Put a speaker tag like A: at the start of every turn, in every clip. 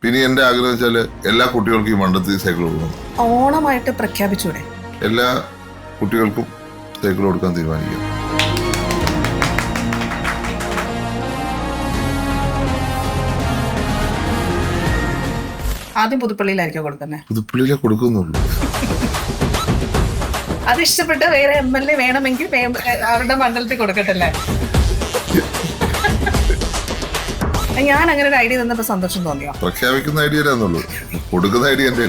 A: പിന്നെ എന്റെ ആഗ്രഹം വെച്ചാൽ എല്ലാ കുട്ടികൾക്കും ഈ മണ്ടത്തിൽ സൈക്കിൾ കൊടുക്കണം.
B: ഓണമായിട്ട് പ്രഖ്യാപിച്ചൂടെ?
A: എല്ലാ കുട്ടികൾക്കും സൈക്കിൾ കൊടുക്കാൻ തീരുമാനിക്കാം.
B: ആദ്യം പുതുപ്പള്ളിയിലായിരിക്കും കൊടുക്കുന്നത്.
A: പുതുപ്പള്ളിയിലെ കൊടുക്കുന്നുള്ളൂ.
B: അത് ഇഷ്ടപ്പെട്ട് വേറെ MLA വേണമെങ്കിൽ അവരുടെ മണ്ഡലത്തിൽ കൊടുക്കട്ടല്ലേ? ഞാൻ അങ്ങനെ ഒരു ഐഡിയ തന്നപ്പോ സന്തോഷം തോന്നിയോ?
A: പ്രഖ്യാപിക്കുന്ന ഐഡിയ എന്നുള്ളൂ, കൊടുക്കുന്ന ഐഡിയ എന്റെ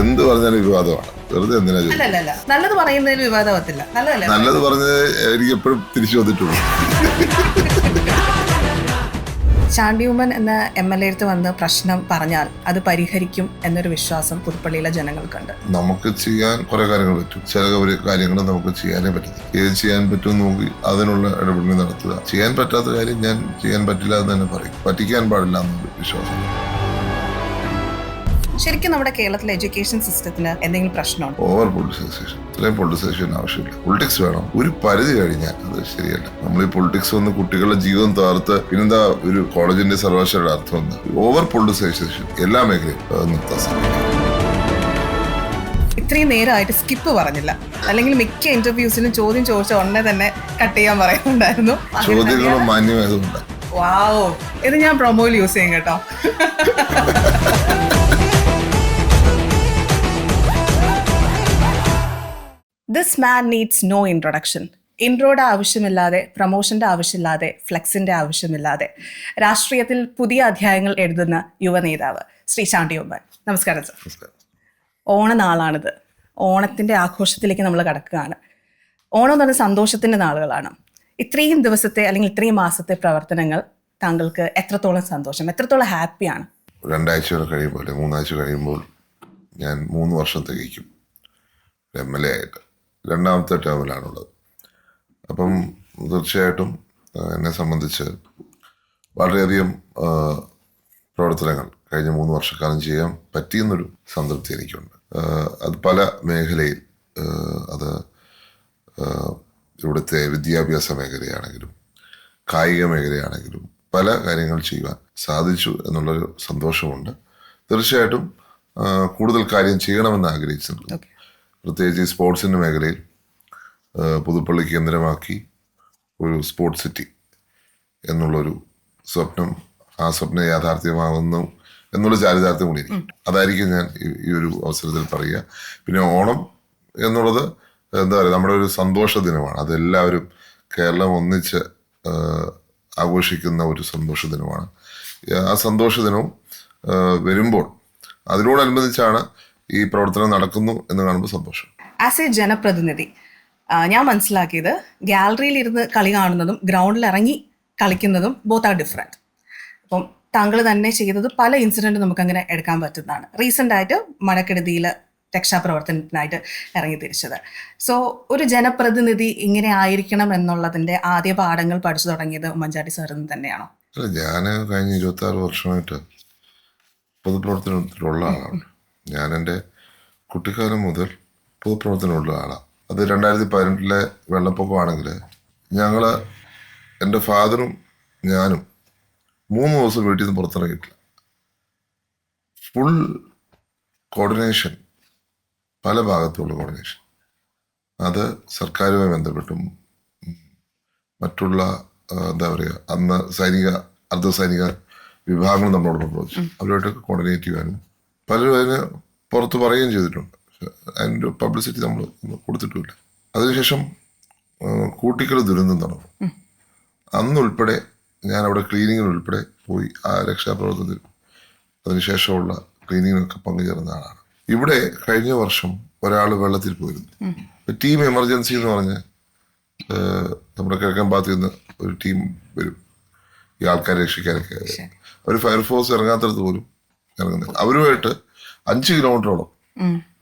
A: എന്ത് പറഞ്ഞാലും വിവാദമാണ്. വെറുതെ എന്തിനാ?
B: അല്ല, നല്ലത് പറയുന്നതിൽ വിവാദമാകത്തില്ല.
A: നല്ലത് പറഞ്ഞത് എനിക്ക് എപ്പോഴും തിരിച്ചു വന്നിട്ടുള്ളൂ.
B: ചാണ്ടി ഉമ്മൻ എന്ന MLA അടുത്ത് വന്ന് പ്രശ്നം പറഞ്ഞാൽ അത് പരിഹരിക്കും എന്നൊരു വിശ്വാസം പുതുപ്പള്ളിയിലെ ജനങ്ങൾക്കുണ്ട്.
A: നമുക്ക് ചെയ്യാൻ കുറെ കാര്യങ്ങൾ പറ്റും, ചില കാര്യങ്ങൾ നമുക്ക് ചെയ്യാനേ പറ്റത്തില്ല. ഏത് ചെയ്യാൻ പറ്റും നോക്കി അതിനുള്ള ഇടപെടൽ നടത്തുക. ചെയ്യാൻ പറ്റാത്ത കാര്യം ഞാൻ ചെയ്യാൻ പറ്റില്ല എന്ന് തന്നെ പറയും. പറ്റിക്കാൻ പാടില്ല എന്നൊരു വിശ്വാസം.
B: ശരിക്കും നമ്മുടെ കേരളത്തിലെ എഡ്യൂക്കേഷൻ സിസ്റ്റത്തിന് എന്തെങ്കിലും പ്രശ്നമുണ്ടോ?
A: Over politicisation. ഇത്രയും പൊളിറ്റിസൈസേഷൻ ആവശ്യമില്ല. പൊളിറ്റിക്സ് വേണം, ഒരു പരിധി കഴിഞ്ഞാൽ അത് ശരിയല്ല. നമ്മൾ ഈ പൊളിറ്റിക്സ് വന്ന് കുട്ടികളുടെ ജീവിതം തകർത്ത് പിന്നെന്താ ഒരു കോളേജിന്റെ സർവകലാശാലയുടെ അർത്ഥം എന്താ? ഓവർ പൊളിറ്റിസൈസേഷൻ എല്ലാ മേഖലയും നിർത്താൻ സാധിക്കും.
B: ഇത്രയും നേരമായിട്ട് സ്കിപ്പ് പറഞ്ഞില്ല, അല്ലെങ്കിൽ മിക്ക ഇന്റർവ്യൂസിലും ചോദ്യം ചോദിച്ച ഉടനെ തന്നെ കട്ട് ചെയ്യാൻ പറയുന്നുണ്ടായിരുന്നു.
A: ചോദ്യങ്ങളും മാന്യമായതുകൊണ്ട്.
B: വാവോ, ഇത് ഞാൻ പ്രൊമോയിൽ യൂസ് ചെയ്യും കേട്ടോ. This man needs no introduction. ഇൻട്രോയുടെ ആവശ്യമില്ലാതെ, പ്രൊമോഷന്റെ ആവശ്യമില്ലാതെ, ഫ്ലെക്സിന്റെ ആവശ്യമില്ലാതെ രാഷ്ട്രീയത്തിൽ പുതിയ അധ്യായങ്ങൾ എഴുതുന്ന യുവനേതാവ് ശ്രീ ചാണ്ടി ഉമ്മൻ. നമസ്കാരം സർ. ഓണനാളാണിത്. ഓണത്തിന്റെ ആഘോഷത്തിലേക്ക് നമ്മൾ കടക്കുകയാണ്. ഓണം എന്ന് പറഞ്ഞ സന്തോഷത്തിന്റെ നാളുകളാണ്. ഇത്രയും ദിവസത്തെ അല്ലെങ്കിൽ ഇത്രയും മാസത്തെ പ്രവർത്തനങ്ങൾ താങ്കൾക്ക് എത്രത്തോളം സന്തോഷം, എത്രത്തോളം ഹാപ്പിയാണ്?
A: 2 ആഴ്ച കഴിയുമ്പോൾ, 3 ആഴ്ച കഴിയുമ്പോൾ ഞാൻ 3 വർഷം തികയ്ക്കും MLA ആയിട്ട്. 2ാമത്തെ ടേമിലാണുള്ളത്. അപ്പം തീർച്ചയായിട്ടും എന്നെ സംബന്ധിച്ച് വളരെയധികം പ്രവർത്തനങ്ങൾ കഴിഞ്ഞ 3 വർഷക്കാലം ചെയ്യാൻ പറ്റിയെന്നൊരു സംതൃപ്തി എനിക്കുണ്ട്. അത് പല മേഖലയിൽ, അത് ഇവിടുത്തെ വിദ്യാഭ്യാസ മേഖലയാണെങ്കിലും കായിക മേഖലയാണെങ്കിലും പല കാര്യങ്ങൾ ചെയ്യുവാൻ സാധിച്ചു എന്നുള്ളൊരു സന്തോഷമുണ്ട്. തീർച്ചയായിട്ടും കൂടുതൽ കാര്യം ചെയ്യണമെന്ന് ആഗ്രഹിച്ചിട്ടുണ്ട്. പ്രത്യേകിച്ച് ഈ സ്പോർട്സിൻ്റെ മേഖലയിൽ പുതുപ്പള്ളി കേന്ദ്രമാക്കി ഒരു സ്പോർട്സ് സിറ്റി എന്നുള്ളൊരു സ്വപ്നം, ആ സ്വപ്നം യാഥാർത്ഥ്യമാകുന്നു എന്നുള്ള ചാരിതാർത്ഥ്യം കൂടി ഇരിക്കും. അതായിരിക്കും ഞാൻ ഈ ഒരു അവസരത്തിൽ പറയുക. പിന്നെ ഓണം എന്നുള്ളത് എന്താ പറയുക, നമ്മുടെ ഒരു സന്തോഷ ദിനമാണ്. അതെല്ലാവരും കേരളം ഒന്നിച്ച് ആഘോഷിക്കുന്ന ഒരു സന്തോഷ ദിനമാണ്. ആ സന്തോഷ ദിനവും വരുമ്പോൾ അതിനോടനുബന്ധിച്ചാണ് ഈ പ്രവർത്തനം നടക്കുന്നു എന്ന് കാണുമ്പോൾ സന്തോഷം.
B: ആസ് എ ജനപ്രതിനിധി ഞാൻ മനസ്സിലാക്കിയത്, ഗാലറിയിൽ ഇരുന്ന് കളി കാണുന്നതും ഗ്രൗണ്ടിൽ ഇറങ്ങി കളിക്കുന്നതും ബോത്ത് ആർ ഡിഫറെൻറ്റ്. അപ്പം താങ്കൾ തന്നെ ചെയ്തത് പല ഇൻസിഡൻറ്റും നമുക്കങ്ങനെ എടുക്കാൻ പറ്റുന്നതാണ്. റീസെൻ്റ് ആയിട്ട് മഴക്കെടുതിയിൽ രക്ഷാപ്രവർത്തനത്തിനായിട്ട് ഇറങ്ങി തിരിച്ചത്. സോ ഒരു ജനപ്രതിനിധി ഇങ്ങനെ ആയിരിക്കണം എന്നുള്ളതിൻ്റെ ആദ്യ പാഠങ്ങൾ പഠിച്ചു തുടങ്ങിയത് ഉമ്മൻചാണ്ടി സാറിൽ നിന്ന് തന്നെയാണോ?
A: ഞാൻ കഴിഞ്ഞ 26 വർഷമായിട്ട് പൊതുപ്രവർത്തനത്തിലുള്ള ആളാണ്. ഞാൻ എൻ്റെ കുട്ടിക്കാലം മുതൽ പൊതുപ്രവർത്തനമുള്ള ആളാണ്. അത് 2018 വെള്ളപ്പൊക്കമാണെങ്കിൽ ഞങ്ങൾ, എൻ്റെ ഫാദറും ഞാനും 3 ദിവസം വീട്ടിൽ നിന്ന് പുറത്തിറങ്ങിയിട്ടില്ല. ഫുൾ കോർഡിനേഷൻ, പല ഭാഗത്തുള്ള കോർഡിനേഷൻ. അത് സർക്കാരുമായി ബന്ധപ്പെട്ടും മറ്റുള്ള എന്താ പറയുക, അന്ന് സൈനിക അർദ്ധസൈനിക വിഭാഗങ്ങൾ നമ്മളോട് പ്രവർത്തിച്ചു. അവരുമായിട്ടൊക്കെ കോർഡിനേറ്റ് ചെയ്യാനും പലരും അതിന് പുറത്ത് പറയുകയും ചെയ്തിട്ടുണ്ട്. അതിൻ്റെ പബ്ലിസിറ്റി നമ്മൾ കൊടുത്തിട്ടുമില്ല. അതിനുശേഷം കൂട്ടിക്കൽ ദുരന്തം നടന്നു. അന്നുൾപ്പെടെ ഞാൻ അവിടെ ക്ലീനിങ്ങിനുൾപ്പെടെ പോയി ആ രക്ഷാപ്രവർത്തനത്തിൽ അതിനുശേഷമുള്ള ക്ലീനിങ്ങിനൊക്കെ പങ്കുചേർന്ന ആളാണ്. ഇവിടെ കഴിഞ്ഞ വർഷം ഒരാൾ വെള്ളത്തിൽ പോയിരുന്നു. ടീം എമർജൻസി എന്ന് പറഞ്ഞ് നമ്മുടെ കിഴക്കൻ ഭാഗത്ത് നിന്ന് ഒരു ടീം വരും ഈ ആൾക്കാരെ രക്ഷിക്കാനൊക്കെ. അവർ ഫയർഫോഴ്സ് ഇറങ്ങാത്തടത്ത് പോലും ഇറങ്ങുന്നില്ല. അവരുമായിട്ട് 5 കിലോമീറ്ററോളം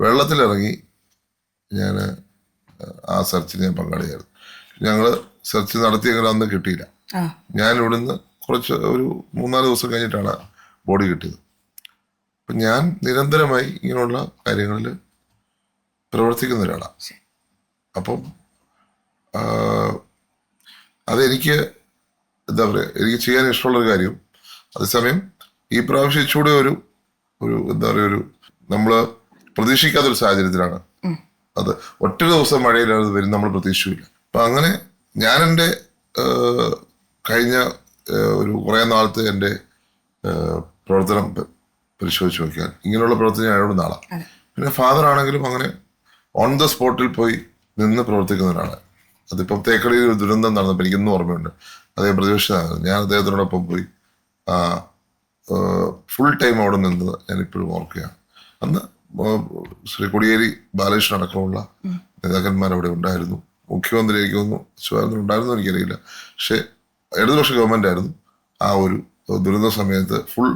A: വെള്ളത്തിലിറങ്ങി ഞാൻ ആ സെർച്ചിന് ഞാൻ പങ്കാളിയായിരുന്നു. ഞങ്ങൾ സെർച്ച് നടത്തിയെങ്കിലും അന്ന് കിട്ടിയില്ല. ഞാൻ ഇവിടുന്ന് ഒരു 3-4 ദിവസം കഴിഞ്ഞിട്ടാണ് ബോഡി കിട്ടിയത്. അപ്പം ഞാൻ നിരന്തരമായി ഇങ്ങനെയുള്ള കാര്യങ്ങളിൽ പ്രവർത്തിക്കുന്ന ഒരാളാണ്. അപ്പം അതെനിക്ക് എന്താ പറയുക, എനിക്ക് ചെയ്യാൻ ഇഷ്ടമുള്ളൊരു കാര്യം അതേസമയം ഈ പ്രാവശ്യം ഇച്ചൂടെ ഒരു ഒരു എന്താ പറയുക, ഒരു നമ്മൾ പ്രതീക്ഷിക്കാത്തൊരു സാഹചര്യത്തിലാണ് അത്. ഒറ്റ ദിവസം മഴയില്ലാതെ വരും നമ്മൾ പ്രതീക്ഷിച്ചില്ല. അപ്പം അങ്ങനെ ഞാൻ എൻ്റെ കഴിഞ്ഞ ഒരു കുറേ നാളത്തെ എൻ്റെ പ്രവർത്തനം പരിശോധിച്ച് നോക്കിയാൽ ഇങ്ങനെയുള്ള പ്രവർത്തനം അയാളോട് നാളാണ്. പിന്നെ ഫാദർ ആണെങ്കിലും അങ്ങനെ ഓൺ ദ സ്പോട്ടിൽ പോയി നിന്ന് പ്രവർത്തിക്കുന്ന ഒരാളാണ്. അതിപ്പം തേക്കടിയിൽ ഒരു ദുരന്തം നടന്നപ്പോൾ എനിക്കിന്നും ഓർമ്മയുണ്ട്. അദ്ദേഹം പ്രതിപക്ഷമാണ്, ഞാൻ അദ്ദേഹത്തിനോടൊപ്പം പോയി ഫുൾ ടൈം അവിടെ നിന്ന് ഞാനിപ്പോഴും ഓർക്കുകയാണ്. അന്ന് ശ്രീ കോടിയേരി ബാലകൃഷ്ണൻ അടക്കമുള്ള നേതാക്കന്മാർ അവിടെ ഉണ്ടായിരുന്നു. മുഖ്യമന്ത്രിയായിരിക്കുന്നു ശിവാനന്ദൻ ഉണ്ടായിരുന്നു എനിക്കറിയില്ല. പക്ഷെ ഇടതുപക്ഷ ഗവൺമെന്റ് ആയിരുന്നു. ആ ഒരു ദുരന്ത സമയത്ത് ഫുൾ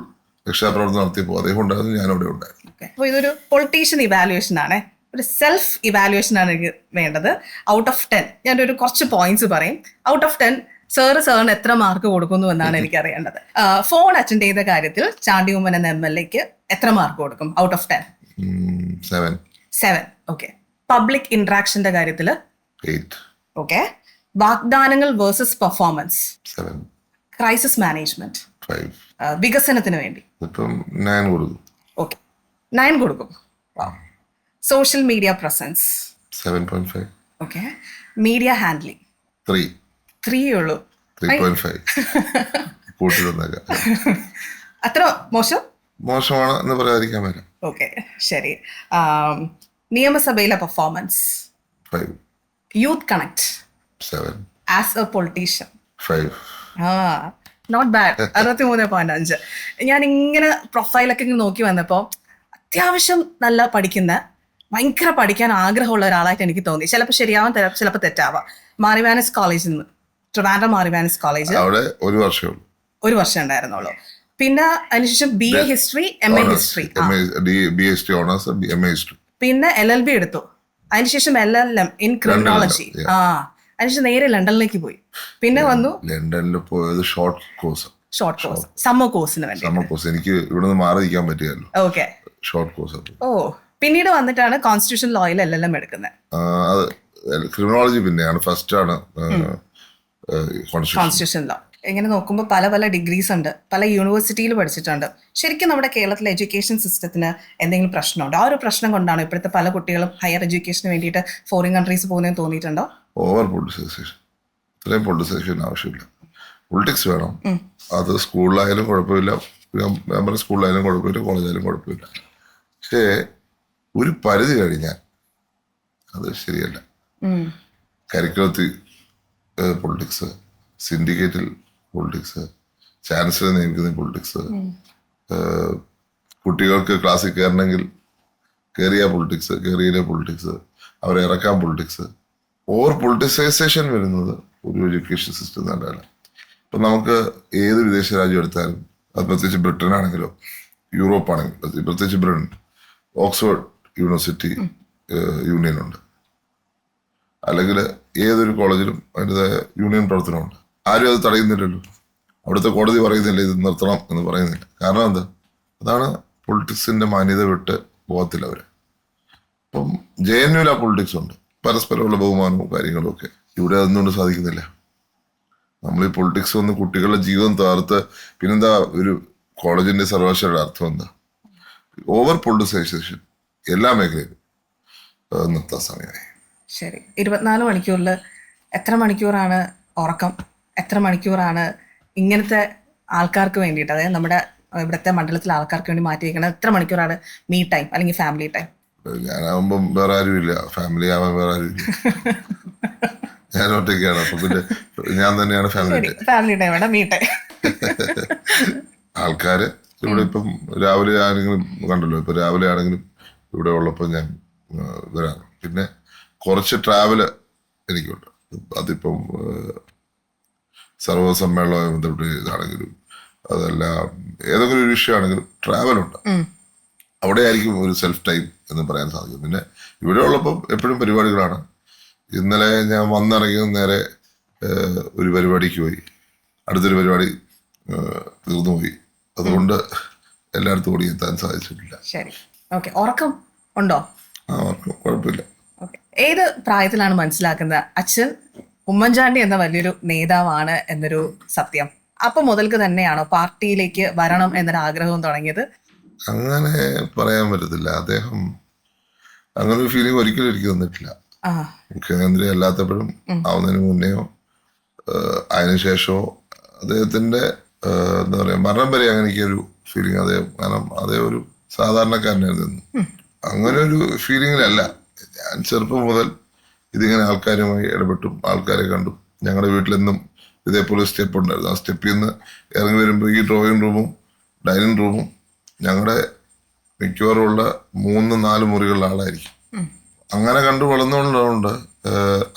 A: രക്ഷാപ്രവർത്തനം നടത്തിയപ്പോൾ അദ്ദേഹം ഉണ്ടായിരുന്നു, ഞാനവിടെ ഉണ്ടായിരുന്നു.
B: അപ്പോൾ ഇതൊരു പൊളിറ്റീഷ്യൻ ഇവാലുവേഷൻ ആണ്, ഒരു സെൽഫ് ഇവാലുവേഷൻ ആണ് എനിക്ക് വേണ്ടത്. ഔട്ട് ഓഫ് 10 ഞാനൊരു കുറച്ച് പോയിന്റ്സ് പറയും. ഔട്ട് ഓഫ് 10 സാറിന് എത്ര മാർക്ക് കൊടുക്കുന്നു എന്നാണ് എനിക്ക് അറിയേണ്ടത്. ഫോൺ അറ്റൻഡ് ചെയ്ത കാര്യത്തിൽ ചാണ്ടി ഉമ്മൻ എന്ന MLA-ക്ക് എത്ര മാർക്ക് കൊടുക്കും ഔട്ട് ഓഫ് 10? 7. ഓക്കെ. പബ്ലിക് ഇന്ററാക്ഷന്റെ കാര്യത്തിൽ
A: 8.
B: ഓക്കെ. വാഗ്ദാനങ്ങൾ വേഴ്സസ് പെർഫോമൻസ്
A: 7.
B: Crisis management
A: 5.
B: വികസനത്തിന് വേണ്ടി
A: ഇപ്പം 9 കൊടുക്കും.
B: ഓക്കെ, 9 കൊടുക്കും. Social media presence
A: 7.5.
B: Okay. Media handling
A: 3.
B: 3 ഉള്ളൂ.
A: 3.5 കൂട്ടി തന്നേക്കാം.
B: അത്ര
A: മോശമാണ് എന്ന് പറയാതിരിക്കാൻ പറ്റും.
B: ഓക്കെ, ശരി. നിയമസഭയിലെ performance
A: 5.
B: Youth connect
A: 7.
B: As a politician
A: 5.
B: Not bad. 63.5. ഞാൻ ഇങ്ങനെ പ്രൊഫൈലൊക്കെ ഇങ്ങനെ നോക്കി വന്നപ്പോൾ അത്യാവശ്യം നല്ല പഠിക്കുന്ന, ഭയങ്കര പഠിക്കാൻ ആഗ്രഹമുള്ള ഒരാളായിട്ട് എനിക്ക് തോന്നി. ചിലപ്പോൾ ശരിയാവാൻ, ചിലപ്പോൾ തെറ്റാവാം. മാറിവാനസ് കോളേജിൽ നിന്ന്, ട്രിവാൻഡ്രം മാറിവാനസ് കോളേജ്
A: അവിടെ ഒരു വർഷം
B: ഉണ്ടായിരുന്നുള്ളൂ. പിന്നെ അതിനുശേഷം BA ഹിസ്റ്ററി, MA ഹിസ്റ്ററി, പിന്നെ LLB എടുത്തു. അതിനുശേഷം LLM ഇൻ ക്രിമിനോളജി. അതിനുശേഷം നേരെ ലണ്ടനിലേക്ക് പോയി. പിന്നെ വന്നു
A: ലണ്ടനിൽ പോയത് ഷോർട്ട് കോഴ്സ്,
B: സമ്മർ കോഴ്സിന് വേണ്ടി.
A: എനിക്ക് ഇവിടെ നിന്ന് മാറി നിൽക്കാൻ പറ്റിയല്ലോ.
B: Okay,
A: short course.
B: ഓ, പിന്നീട് വന്നിട്ടാണ് കോൺസ്റ്റിറ്റ്യൂഷൻ ലോയിൽ LLM എടുക്കുന്നത്.
A: അത് ക്രിമിനോളജി പിന്നെയാണ്, ഫസ്റ്റ് ആണ്
B: കോൺസ്റ്റിറ്റ്യൂഷൻ ലോ. ഇങ്ങനെ നോക്കുമ്പോൾ പല പല ഡിഗ്രീസ് ഉണ്ട്, പല യൂണിവേഴ്സിറ്റിയിൽ പഠിച്ചിട്ടുണ്ട്. ശരിക്കും നമ്മുടെ കേരളത്തിലെ എഡ്യൂക്കേഷൻ സിസ്റ്റത്തിന് എന്തെങ്കിലും പ്രശ്നമുണ്ടോ? ആ ഒരു പ്രശ്നം കൊണ്ടാണ് ഇപ്പോഴത്തെ പല കുട്ടികളും ഹയർ എഡ്യൂക്കേഷന് വേണ്ടിയിട്ട് ഫോറിൻ കൺട്രീസ് പോകുന്നതെന്ന് തോന്നിയിട്ടുണ്ടോ?
A: Over politicisation. ഇത്രയും പൊളിറ്റിസൈസേഷൻ ആവശ്യമില്ല. പൊളിറ്റിക്സ് വേണം. അത് സ്കൂളിലായാലും കുഴപ്പമില്ല, സ്കൂളിലായാലും കുഴപ്പമില്ല, കോളേജിലായാലും കുഴപ്പമില്ല. പക്ഷേ ഒരു പരിധി കഴിഞ്ഞാൽ അത് ശരിയല്ല. കരിക്കുലത്തിൽ പൊളിറ്റിക്സ്, സിൻഡിക്കേറ്റിൽ പൊളിറ്റിക്സ്, ചാൻസലർ നിയമിക്കുന്ന പൊളിറ്റിക്സ്, കുട്ടികൾക്ക് ക്ലാസ്സിൽ കയറണമെങ്കിൽ കയറിയ പൊളിറ്റിക്സ്, കയറിയിലെ പൊളിറ്റിക്സ്, അവരെ ഇറക്കാൻ പൊളിറ്റിക്സ്. ഓവർ പൊളിറ്റിസൈസേഷൻ വരുന്നത് ഒരു എഡ്യൂക്കേഷൻ സിസ്റ്റം തന്നെയല്ല. ഇപ്പം നമുക്ക് ഏത് വിദേശ രാജ്യം എടുത്താലും, അത് പ്രത്യേകിച്ച് ബ്രിട്ടൻ ആണെങ്കിലോ യൂറോപ്പ് ആണെങ്കിലും, പ്രത്യേകിച്ച് ബ്രിട്ടൻ ഓക്സ്ഫോർഡ് യൂണിവേഴ്സിറ്റി യൂണിയനുണ്ട്, അല്ലെങ്കിൽ ഏതൊരു കോളേജിലും അതിൻ്റെതായ യൂണിയൻ പ്രവർത്തനമുണ്ട്. ആരും അത് തടയുന്നില്ലല്ലോ. അവിടുത്തെ കോടതി പറയുന്നില്ല ഇത് നിർത്തണം എന്ന് പറയുന്നില്ല. കാരണം എന്താ? അതാണ് പൊളിറ്റിക്സിന്റെ മാന്യത വിട്ട് പോകത്തില്ല അവർ. അപ്പം JNU ആ പൊളിറ്റിക്സ് ഉണ്ട്, പരസ്പരമുള്ള ബഹുമാനവും കാര്യങ്ങളും ഒക്കെ. ഇവിടെ അതൊന്നുകൊണ്ട് സാധിക്കുന്നില്ല. നമ്മൾ ഈ പൊളിറ്റിക്സ് വന്ന് കുട്ടികളുടെ ജീവിതം തകർത്ത് പിന്നെന്താ ഒരു കോളേജിന്റെ സർവകലാശാലയുടെ അർത്ഥം എന്താ? ഓവർ പൊളിറ്റിസൈസേഷൻ എല്ലാ മേഖലയിലും നിർത്താൻ സമയമായി.
B: ശരി. 24 മണിക്കൂറിൽ എത്ര മണിക്കൂറാണ് ഉറക്കം, എത്ര മണിക്കൂറാണ് ഇങ്ങനത്തെ ആൾക്കാർക്ക് വേണ്ടിയിട്ട്, അതായത് നമ്മുടെ ഇവിടുത്തെ മണ്ഡലത്തിലെ ആൾക്കാർക്ക് വേണ്ടി മാറ്റി വയ്ക്കുന്നത്? എത്ര മണിക്കൂറാണ് മീ ടൈം അല്ലെങ്കിൽ ഫാമിലി ടൈം?
A: ഞാനാവുമ്പം വേറെ ആരുമില്ല, ഫാമിലി ആവാൻ വേറെ ആരുമില്ല. ഞാൻ ഒറ്റയ്ക്കാണ്. അപ്പൊ പിന്നെ ഞാൻ തന്നെയാണ് ഫാമിലി
B: ടൈം, മീ ടൈം.
A: ആൾക്കാര് ഇവിടെ ഇപ്പം രാവിലെ ആണെങ്കിലും കണ്ടല്ലോ, ഇപ്പൊ രാവിലെ ആണെങ്കിലും ഇവിടെ ഉള്ളപ്പോൾ ഞാൻ വരാം. പിന്നെ കുറച്ച് ട്രാവല് എനിക്കുണ്ട്. അതിപ്പം സർവ്വസമ്മേളനവുമായി ബന്ധപ്പെട്ട് ഇതാണെങ്കിലും അതല്ല ഏതെങ്കിലും ഒരു വിഷയമാണെങ്കിലും ട്രാവലുണ്ട്. അവിടെ ആയിരിക്കും ഒരു സെൽഫ് ടൈം എന്ന് പറയാൻ സാധിക്കും. പിന്നെ ഇവിടെ ഉള്ളപ്പം എപ്പോഴും പരിപാടികളാണ്. ഇന്നലെ ഞാൻ വന്നിറങ്ങിയത് നേരെ ഒരു പരിപാടിക്ക് പോയി, അടുത്തൊരു പരിപാടി തീർന്നു പോയി. അതുകൊണ്ട് എല്ലായിടത്തും ഓടി എത്താൻ സാധിച്ചിട്ടില്ല.
B: ശരി, ഓക്കെ. ഉറക്കം ഉണ്ടോ?
A: ഉറക്കം കുഴപ്പമില്ല.
B: ഏത് പ്രായത്തിലാണ് മനസ്സിലാക്കുന്നത് അച്ഛൻ ഉമ്മൻചാണ്ടി എന്ന വലിയൊരു നേതാവാണ് എന്നൊരു സത്യം? അപ്പൊ മുതൽക്ക് തന്നെയാണോ പാർട്ടിയിലേക്ക് വരണം എന്നൊരു ആഗ്രഹം തുടങ്ങിയത്?
A: അങ്ങനെ പറയാൻ പറ്റത്തില്ല. അദ്ദേഹം അങ്ങനെ ഒരു ഫീലിംഗ് ഒരിക്കലും എനിക്ക് തന്നിട്ടില്ല.
B: ആ
A: മുഖ്യമന്ത്രി അല്ലാത്തപ്പോഴും ആവുന്നതിന് മുന്നെയോ അതിനുശേഷമോ അദ്ദേഹത്തിന്റെ എന്താ പറയാ മരണം വരെ അങ്ങനെ എനിക്കൊരു ഫീലിംഗ് അദ്ദേഹം, കാരണം അതേ ഒരു സാധാരണക്കാരനായിരുന്നു. അങ്ങനെ ഒരു ഫീലിങ്ങിലല്ല. ഞാൻ ചെറുപ്പം മുതൽ ഇതിങ്ങനെ ആൾക്കാരുമായി ഇടപെട്ടും ആൾക്കാരെ കണ്ടും. ഞങ്ങളുടെ വീട്ടിലെന്നും ഇതേപോലെ സ്റ്റെപ്പ് ഉണ്ടായിരുന്നു. ആ സ്റ്റെപ്പിൽ നിന്ന് ഇറങ്ങി വരുമ്പോൾ ഈ ഡ്രോയിങ് റൂമും ഡൈനിങ് റൂമും ഞങ്ങളുടെ മിക്കവാറും ഉള്ള 3-4 മുറികളുടെ ആളായിരിക്കും. അങ്ങനെ കണ്ടു വളർന്നുകൊണ്ടുകൊണ്ട്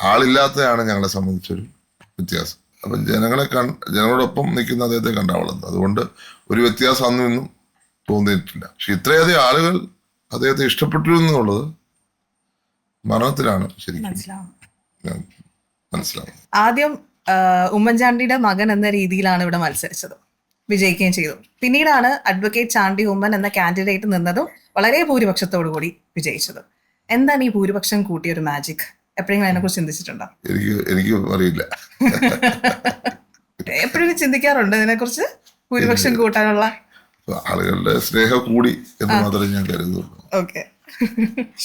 A: ആളില്ലാത്തതാണ് ഞങ്ങളെ സംബന്ധിച്ചൊരു വ്യത്യാസം. അപ്പം ജനങ്ങളോടൊപ്പം നിൽക്കുന്ന അദ്ദേഹത്തെ കണ്ടാ വളർന്നത്. അതുകൊണ്ട് ഒരു വ്യത്യാസം അന്നും ഇന്നും തോന്നിയിട്ടില്ല. പക്ഷെ ഇത്രയധികം ആളുകൾ അദ്ദേഹത്തെ ഇഷ്ടപ്പെട്ടു എന്നുള്ളത് മരണത്തിലാണ് ശരിക്കും ഞാൻ മനസ്സിലാവുന്നത്.
B: ആദ്യം ഉമ്മൻചാണ്ടിയുടെ മകൻ എന്ന രീതിയിലാണ് ഇവിടെ മത്സരിച്ചത്, വിജയിക്കുകയും ചെയ്തു. പിന്നീടാണ് അഡ്വക്കേറ്റ് ചാണ്ടി ഉമ്മൻ എന്ന കാൻഡിഡേറ്റ് നിന്നതും വളരെ ഭൂരിപക്ഷത്തോടു കൂടി വിജയിച്ചത്. എന്താണ് ഈ ഭൂരിപക്ഷം കൂട്ടിയൊരു മാജിക്? എപ്പോഴെങ്കിലും അതിനെക്കുറിച്ച് ചിന്തിച്ചിട്ടുണ്ടോ?
A: എനിക്ക് അറിയില്ല.
B: എപ്പോഴും ചിന്തിക്കാറുണ്ട് ഇതിനെക്കുറിച്ച്, ഭൂരിപക്ഷം കൂട്ടാനുള്ള?
A: ആളുകളുടെ സ്നേഹം കൂടി എന്ന് മാത്രമേ ഞാൻ കരുതുള്ളൂ.
B: ഓക്കെ,